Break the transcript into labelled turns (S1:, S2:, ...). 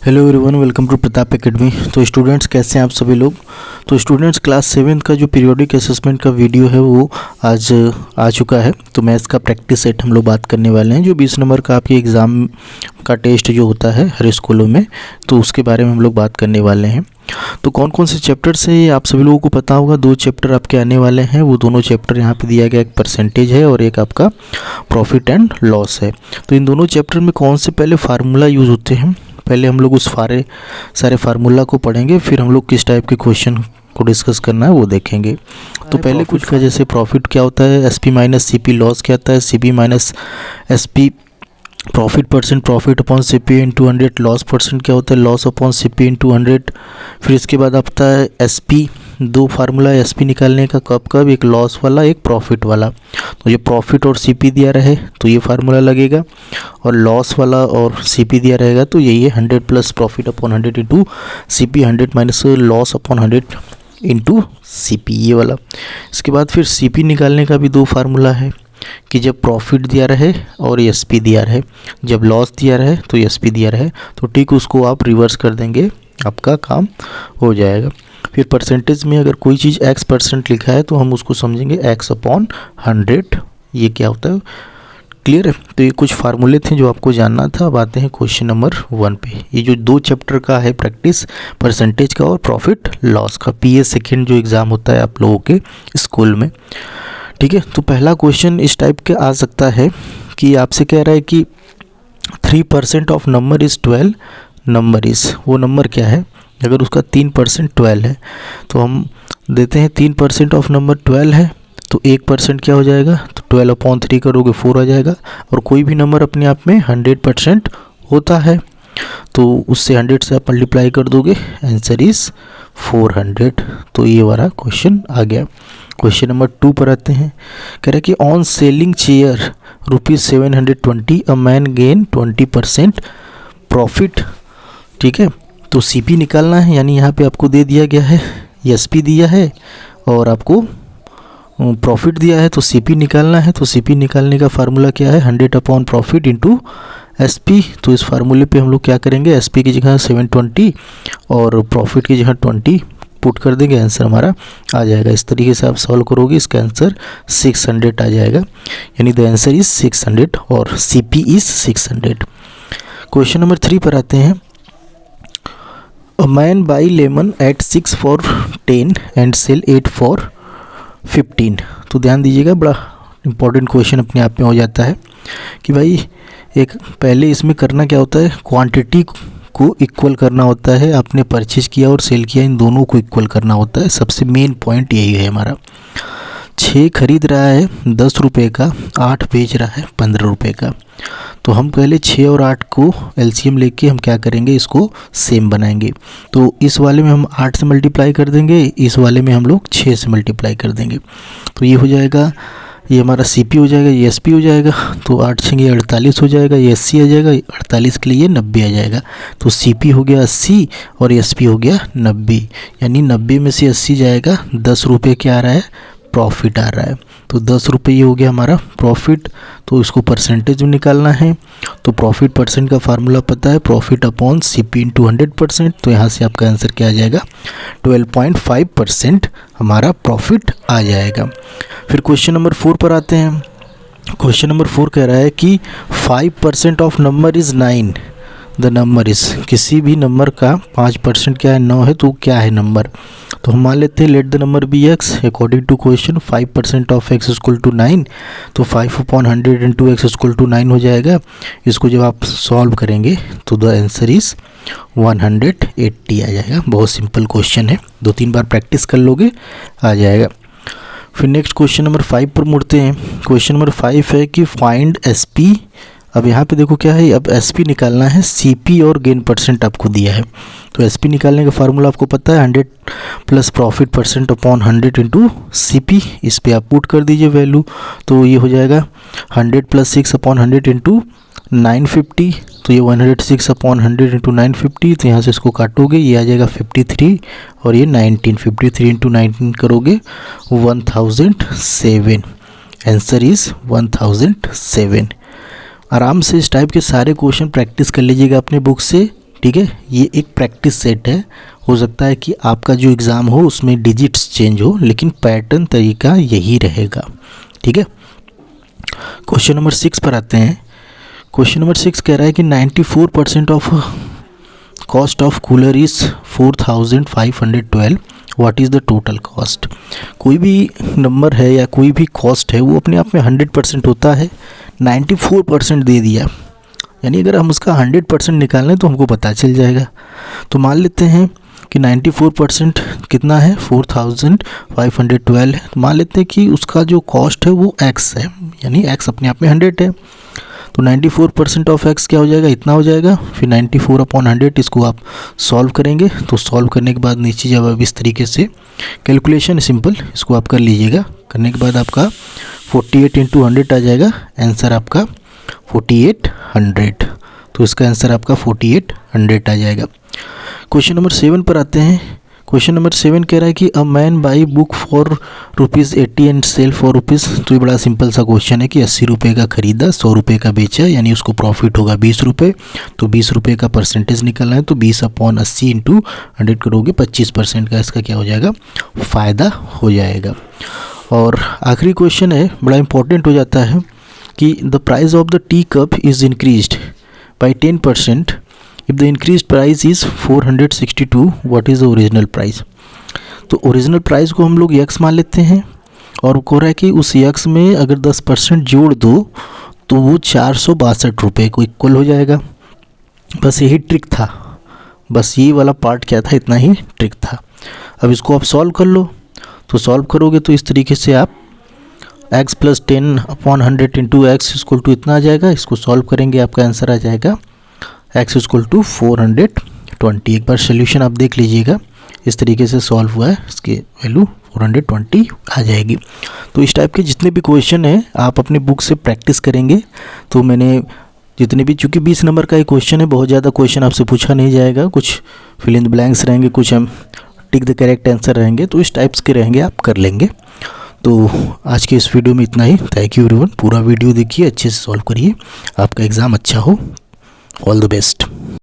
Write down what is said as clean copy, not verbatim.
S1: Hello everyone, welcome to Pratap Academy. तो students कैसे हैं आप सभी लोग। तो स्टूडेंट्स क्लास 7 का जो पीरियोडिक असेसमेंट का वीडियो है वो आज आ चुका है। तो मैथ्स का प्रैक्टिस सेट हम लोग बात करने वाले हैं, जो 20 नंबर का आपके एग्ज़ाम का टेस्ट जो होता है हर स्कूलों में, तो उसके बारे में हम लोग बात करने वाले हैं। तो कौन कौन से चैप्टर से आप सभी लोगों को पता होगा। 2 चैप्टर आपके आने वाले हैं, वो दोनों चैप्टर यहाँ पे दिया गया, एक परसेंटेज है और एक आपका प्रॉफिट एंड लॉस है। तो इन दोनों चैप्टर में कौन से पहले फार्मूला यूज़ होते हैं, पहले हम लोग उस सारे फार्मूला को पढ़ेंगे, फिर हम लोग किस टाइप के क्वेश्चन को डिस्कस करना है वो देखेंगे। तो पहले कुछ का जैसे प्रॉफिट क्या होता है, एसपी माइनस सीपी, लॉस क्या होता है CP minus SP, profit percent profit upon CP into 100, loss percent क्या होता है लॉस अपॉन सीपी इंटू 100। फिर इसके बाद आता है एसपी, 2 फार्मूला एसपी निकालने का, कब एक लॉस वाला एक प्रॉफिट वाला। तो ये प्रॉफिट और सीपी दिया रहे तो ये फार्मूला लगेगा, और लॉस वाला और सीपी दिया रहेगा तो यही है 100 plus profit upon 100 into CP, 100 minus loss upon 100 into CP, ये वाला। इसके बाद फिर सीपी निकालने का भी 2 फार्मूला है कि जब प्रॉफिट दिया रहे और एसपी दिया रहे, जब लॉस दिया रहे तो एसपी दिया रहे, तो ठीक उसको आप रिवर्स कर देंगे, आपका काम हो जाएगा। फिर परसेंटेज में अगर कोई चीज़ x% लिखा है तो हम उसको समझेंगे x अपॉन 100, ये क्या होता है, क्लियर है। तो ये कुछ फार्मूले थे जो आपको जानना था। अब आते हैं क्वेश्चन नंबर 1 पे। ये जो 2 चैप्टर का है प्रैक्टिस, परसेंटेज का और प्रॉफिट लॉस का, PA सेकेंड जो एग्ज़ाम होता है आप लोगों के स्कूल में, ठीक है। तो पहला क्वेश्चन इस टाइप के आ सकता है कि आपसे कह रहा है कि 3% of number is 12 number is, वो नंबर क्या है। अगर उसका 3% 12 है तो हम देते हैं 3% ऑफ नंबर 12 है तो 1% क्या हो जाएगा, तो 12/3 करोगे 4 आ जाएगा। और कोई भी नंबर अपने आप में 100% होता है तो उससे 100 से आप मल्टीप्लाई कर दोगे, आंसर इज़ 400। तो ये वाला क्वेश्चन आ गया। क्वेश्चन नंबर 2 पर आते हैं। कह रहे कि on selling chair ₹720 a man gain 20% profit, ठीक है। तो सीपी निकालना है, यानी यहाँ पे आपको दे दिया गया है, एसपी दिया है और आपको प्रॉफिट दिया है, तो सीपी निकालना है। तो सीपी निकालने का फार्मूला क्या है, 100 अपॉन प्रॉफिट इंटू एसपी। तो इस फार्मूले पे हम लोग क्या करेंगे, एसपी की जगह 720 और प्रॉफिट की जगह 20 पुट कर देंगे, आंसर हमारा आ जाएगा। इस तरीके से आप सॉल्व करोगे, इसका आंसर 600 आ जाएगा, यानी द आंसर इज 600 और सीपी इज 600। क्वेश्चन नंबर 3 पर आते हैं। A man buy lemon at 6 for 10 and sell 8 for 15। तो ध्यान दीजिएगा, बड़ा इंपॉर्टेंट क्वेश्चन अपने आप में हो जाता है कि भाई एक पहले इसमें करना क्या होता है, क्वांटिटी को इक्वल करना होता है। आपने परचेज किया और सेल किया, इन दोनों को इक्वल करना होता है। सबसे मेन पॉइंट यही है हमारा। 6 खरीद रहा है 10 रुपये का, 8 बेच रहा है 15 रुपये का। तो हम पहले 6 और 8 को एलसीएम लेके हम क्या करेंगे, इसको सेम बनाएंगे। तो इस वाले में हम 8 से मल्टीप्लाई कर देंगे, इस वाले में हम लोग 6 से मल्टीप्लाई कर देंगे। तो ये हो जाएगा, ये हमारा सीपी हो जाएगा, ये एसपी हो जाएगा। तो 8 छेंगे 48 हो जाएगा, ये 80 आ जाएगा, 48 के लिए ये 90 आ जाएगा। तो सीपी हो गया 80 और एसपी हो गया 90, यानी 90 में से 80 जाएगा, 10 रुपये क्या आ रहा है, प्रॉफिट आ रहा है। तो 10 रुपये ये हो गया हमारा प्रॉफिट। तो इसको परसेंटेज में निकालना है, तो प्रॉफिट परसेंट का फार्मूला पता है, प्रॉफिट अपॉन सीपी इंटू 100%। तो यहाँ से आपका आंसर क्या आ जाएगा, 12.5% हमारा प्रॉफिट आ जाएगा। फिर क्वेश्चन नंबर 4 पर आते हैं। क्वेश्चन नंबर 4 कह रहा है कि 5% of number is 9 the number is, किसी भी नंबर का 5% क्या है, 9 है, तो क्या है नंबर। तो हम मान लेते हैं let the number be x. According to question 5% of x equal to 9, तो 5/100 इंटू एक्स इक्वल टू 9 हो जाएगा। इसको जब आप सॉल्व करेंगे तो द आंसर इज़ 180 आ जाएगा। बहुत सिंपल क्वेश्चन है, 2-3 बार प्रैक्टिस कर लोगे आ जाएगा। फिर नेक्स्ट क्वेश्चन नंबर 5 पर मुड़ते हैं। क्वेश्चन नंबर 5 है कि फाइंड एसपी। अब यहाँ पे देखो क्या है, अब एसपी निकालना है, सीपी और गेन परसेंट आपको दिया है। तो एसपी निकालने का फार्मूला आपको पता है, 100 plus profit percent upon 100 into CP. इस पर आप पुट कर दीजिए वैल्यू, तो ये हो जाएगा 100 प्लस 6 अपॉन 100 इंटू 950। तो ये 106 अपॉन 100 इंटू 950। तो यहाँ से इसको काटोगे, ये आ जाएगा 53 और ये 19, 53 इंटू 19 करोगे 1007। Answer is 1007। आराम से इस टाइप के सारे क्वेश्चन प्रैक्टिस कर लीजिएगा अपने बुक से, ठीक है, ये एक प्रैक्टिस सेट है। हो सकता है कि आपका जो एग्ज़ाम हो उसमें डिजिट्स चेंज हो, लेकिन पैटर्न तरीका यही रहेगा। ठीक है, क्वेश्चन नंबर 6 पर आते हैं। क्वेश्चन नंबर 6 कह रहा है कि 94% of cost of cooler is 4512, what is the total cost. कोई भी नंबर है या कोई भी कॉस्ट है वो अपने आप में 100% होता है, 94% दे दिया, यानी अगर हम उसका 100% निकालें तो हमको पता चल जाएगा। तो मान लेते हैं कि 94% कितना है, 4512 है। तो मान लेते हैं कि उसका जो कॉस्ट है वो x है, यानी x अपने आप में 100 है। तो 94% ऑफ x क्या हो जाएगा, इतना हो जाएगा। फिर 94/100 इसको आप सॉल्व करेंगे, तो सॉल्व करने के बाद नीचे जब आप इस तरीके से कैलकुलेशन सिंपल इसको आप कर लीजिएगा। करने के बाद आपका 48 × 100 आ जाएगा, आंसर आपका 4800। तो इसका आंसर आपका 4800 आ जाएगा। क्वेश्चन नंबर 7 पर आते हैं। क्वेश्चन नंबर 7 कह रहा है कि a man buy book for ₹80 and sell for rupees. तो ये बड़ा सिंपल सा क्वेश्चन है कि 80 रुपये का खरीदा, 100 रुपये का बेचा, यानी उसको प्रॉफिट होगा 20 रुपये। तो 20 रुपये का परसेंटेज निकलना है, तो 20/80 × 100 करोगे, 25% का इसका क्या हो जाएगा, फ़ायदा हो जाएगा। और आखिरी क्वेश्चन है, बड़ा इंपॉर्टेंट हो जाता है कि the price of the tea cup is increased by 10%, if the increase price is 462, what is the original price. तो ओरिजिनल प्राइस को हम लोग x मान लेते हैं, और कह रहा है कि उस x में अगर 10% जोड़ दो तो वो 462 रुपये को इक्वल हो जाएगा। बस यही ट्रिक था, बस ये वाला पार्ट क्या था, इतना ही ट्रिक था। अब इसको आप सॉल्व कर लो। तो सॉल्व करोगे तो इस तरीके से आप x + 10/100 × x = इतना आ जाएगा। इसको सॉल्व करेंगे, आपका आंसर आ जाएगा x = 420। एक बार सोल्यूशन आप देख लीजिएगा, इस तरीके से सॉल्व हुआ है, इसकी वैल्यू 420 आ जाएगी। तो इस टाइप के जितने भी क्वेश्चन हैं आप अपने बुक से प्रैक्टिस करेंगे। तो मैंने जितने भी, चूँकि 20 नंबर का एक क्वेश्चन है, बहुत ज़्यादा क्वेश्चन आपसे पूछा नहीं जाएगा, कुछ फिल इन द ब्लैंक्स रहेंगे, कुछ हम टिक द करेक्ट आंसर रहेंगे, तो इस टाइप्स के रहेंगे, आप कर लेंगे। तो आज के इस वीडियो में इतना ही। Thank you everyone. पूरा वीडियो देखिए, अच्छे से सॉल्व करिए, आपका एग्ज़ाम अच्छा हो। All the best.